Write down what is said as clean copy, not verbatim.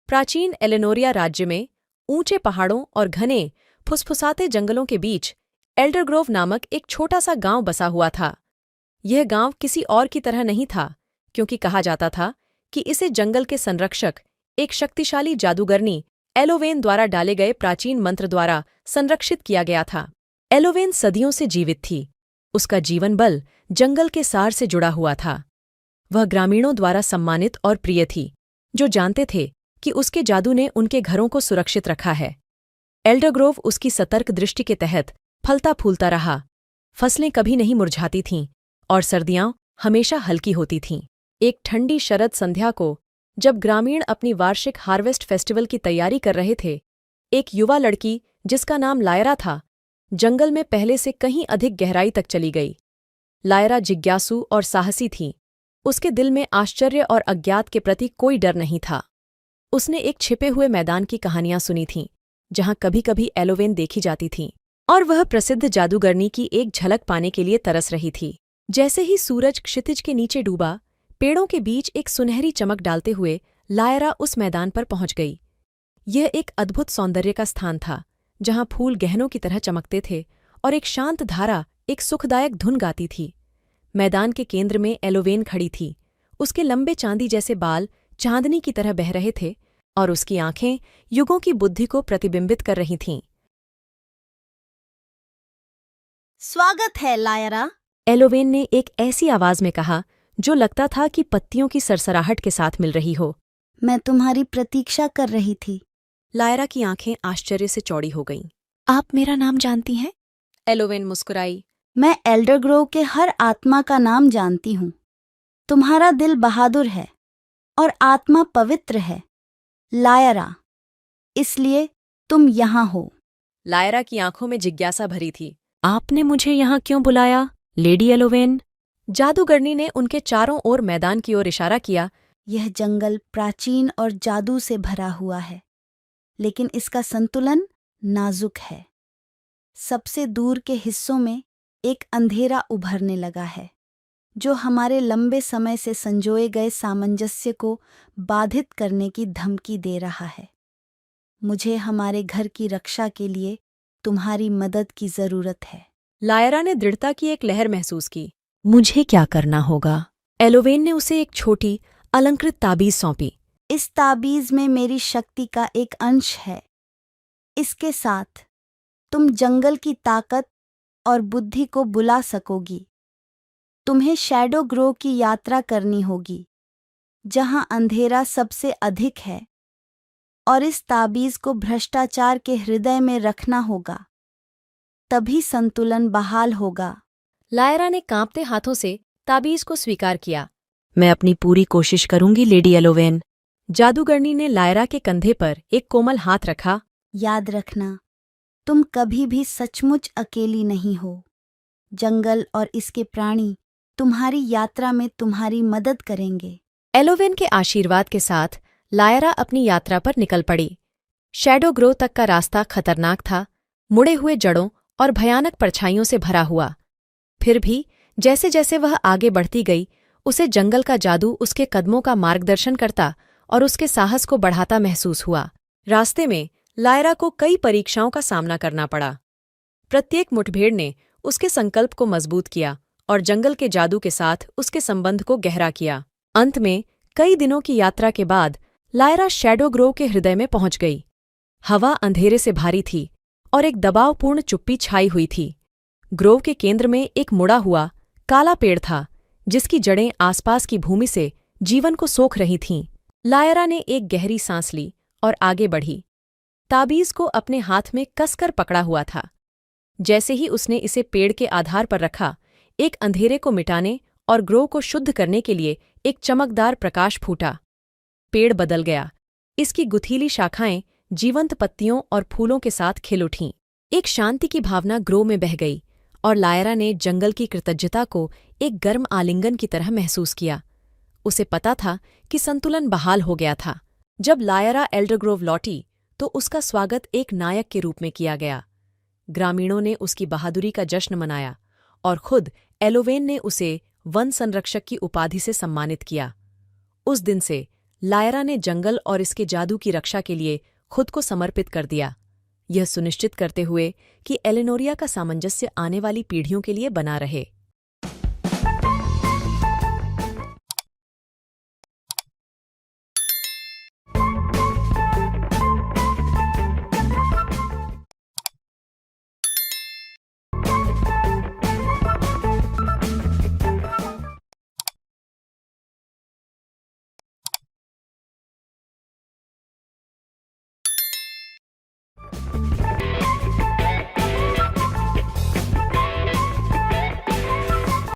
प्राचीन एलेनोरिया राज्य में ऊंचे पहाड़ों और घने फुसफुसाते जंगलों के बीच एल्डरग्रोव नामक एक छोटा सा गांव बसा हुआ था। यह गांव किसी और की तरह नहीं था, क्योंकि कहा जाता था कि इसे जंगल के संरक्षक एक शक्तिशाली जादूगरनी एलोवेन द्वारा डाले गए प्राचीन मंत्र द्वारा संरक्षित किया गया था। एलोवेन सदियों से जीवित थी। उसका जीवन बल जंगल के सार से जुड़ा हुआ था। वह ग्रामीणों द्वारा सम्मानित और प्रिय थी, जो जानते थे कि उसके जादू ने उनके घरों को सुरक्षित रखा है। एल्डरग्रोव उसकी सतर्क दृष्टि के तहत फलता फूलता रहा। फसलें कभी नहीं मुरझाती थीं और सर्दियां हमेशा हल्की होती थीं। एक ठंडी शरद संध्या को, जब ग्रामीण अपनी वार्षिक हार्वेस्ट फेस्टिवल की तैयारी कर रहे थे, एक युवा लड़की जिसका नाम लायरा था, जंगल में पहले से कहीं अधिक गहराई तक चली गई। लायरा जिज्ञासु और साहसी थी। उसके दिल में आश्चर्य और अज्ञात के प्रति कोई डर नहीं था। उसने एक छिपे हुए मैदान की कहानियां सुनी थीं, जहां कभी कभी एलोवेन देखी जाती थी, और वह प्रसिद्ध जादूगरनी की एक झलक पाने के लिए तरस रही थी। जैसे ही सूरज क्षितिज के नीचे डूबा, पेड़ों के बीच एक सुनहरी चमक डालते हुए लायरा उस मैदान पर पहुंच गई। यह एक अद्भुत सौंदर्य का स्थान था, जहां फूल गहनों की तरह चमकते थे और एक शांत धारा एक सुखदायक धुन गाती थी। मैदान के केंद्र में एलोवेन खड़ी थी। उसके लंबे चांदी जैसे बाल चांदनी की तरह बह रहे थे और उसकी आंखें युगों की बुद्धि को प्रतिबिंबित कर रही थीं। स्वागत है लायरा, एलोवेन ने एक ऐसी आवाज में कहा जो लगता था कि पत्तियों की सरसराहट के साथ मिल रही हो। मैं तुम्हारी प्रतीक्षा कर रही थी। लायरा की आंखें आश्चर्य से चौड़ी हो गईं। आप मेरा नाम जानती हैं? एलोवेन मुस्कुराई। मैं एल्डरग्रोव के हर आत्मा का नाम जानती हूँ। तुम्हारा दिल बहादुर है और आत्मा पवित्र है, लायरा, इसलिए तुम यहाँ हो। लायरा की आंखों में जिज्ञासा भरी थी। आपने मुझे यहाँ क्यों बुलाया, लेडी एलोवेन? जादूगरनी ने उनके चारों ओर मैदान की ओर इशारा किया। यह जंगल प्राचीन और जादू से भरा हुआ है, लेकिन इसका संतुलन नाजुक है। सबसे दूर के हिस्सों में एक अंधेरा उभरने लगा है, जो हमारे लंबे समय से संजोए गए सामंजस्य को बाधित करने की धमकी दे रहा है। मुझे हमारे घर की रक्षा के लिए तुम्हारी मदद की जरूरत है। लायरा ने दृढ़ता की एक लहर महसूस की। मुझे क्या करना होगा? एलोवेन ने उसे एक छोटी अलंकृत ताबीज सौंपी। इस ताबीज में मेरी शक्ति का एक अंश है। इसके साथ तुम जंगल की ताकत और बुद्धि को बुला सकोगी। तुम्हें शैडो ग्रोव की यात्रा करनी होगी, जहां अंधेरा सबसे अधिक है, और इस ताबीज को भ्रष्टाचार के हृदय में रखना होगा। तभी संतुलन बहाल होगा। लायरा ने कांपते हाथों से ताबीज को स्वीकार किया। मैं अपनी पूरी कोशिश करूंगी, लेडी एलोवेन। जादूगरनी ने लायरा के कंधे पर एक कोमल हाथ रखा। याद रखना, तुम कभी भी सचमुच अकेली नहीं हो। जंगल और इसके प्राणी तुम्हारी यात्रा में तुम्हारी मदद करेंगे। एलोवेन के आशीर्वाद के साथ लायरा अपनी यात्रा पर निकल पड़ी। शैडो ग्रोव तक का रास्ता खतरनाक था, मुड़े हुए जड़ों और भयानक परछाइयों से भरा हुआ। फिर भी जैसे जैसे वह आगे बढ़ती गई, उसे जंगल का जादू उसके कदमों का मार्गदर्शन करता और उसके साहस को बढ़ाता महसूस हुआ। रास्ते में लायरा को कई परीक्षाओं का सामना करना पड़ा। प्रत्येक मुठभेड़ ने उसके संकल्प को मजबूत किया और जंगल के जादू के साथ उसके संबंध को गहरा किया। अंत में कई दिनों की यात्रा के बाद लायरा शैडो ग्रोव के हृदय में पहुंच गई। हवा अंधेरे से भारी थी और एक दबावपूर्ण चुप्पी छाई हुई थी। ग्रोव के केंद्र में एक मुड़ा हुआ काला पेड़ था, जिसकी जड़ें आसपास की भूमि से जीवन को सोख रही थीं। लायरा ने एक गहरी सांस ली और आगे बढ़ी। ताबीज को अपने हाथ में कसकर पकड़ा हुआ था। जैसे ही उसने इसे पेड़ के आधार पर रखा, एक अंधेरे को मिटाने और ग्रोव को शुद्ध करने के लिए एक चमकदार प्रकाश फूटा। पेड़ बदल गया। इसकी गुथीली शाखाएं जीवंत पत्तियों और फूलों के साथ खिल उठीं। एक शांति की भावना ग्रोव में बह गई और लायरा ने जंगल की कृतज्ञता को एक गर्म आलिंगन की तरह महसूस किया। उसे पता था कि संतुलन बहाल हो गया था। जब लायरा एल्डरग्रोव लौटी तो उसका स्वागत एक नायक के रूप में किया गया। ग्रामीणों ने उसकी बहादुरी का जश्न मनाया और खुद एलोवेन ने उसे वन संरक्षक की उपाधि से सम्मानित किया। उस दिन से लायरा ने जंगल और इसके जादू की रक्षा के लिए खुद को समर्पित कर दिया, यह सुनिश्चित करते हुए कि एलेनोरिया का सामंजस्य आने वाली पीढ़ियों के लिए बना रहे।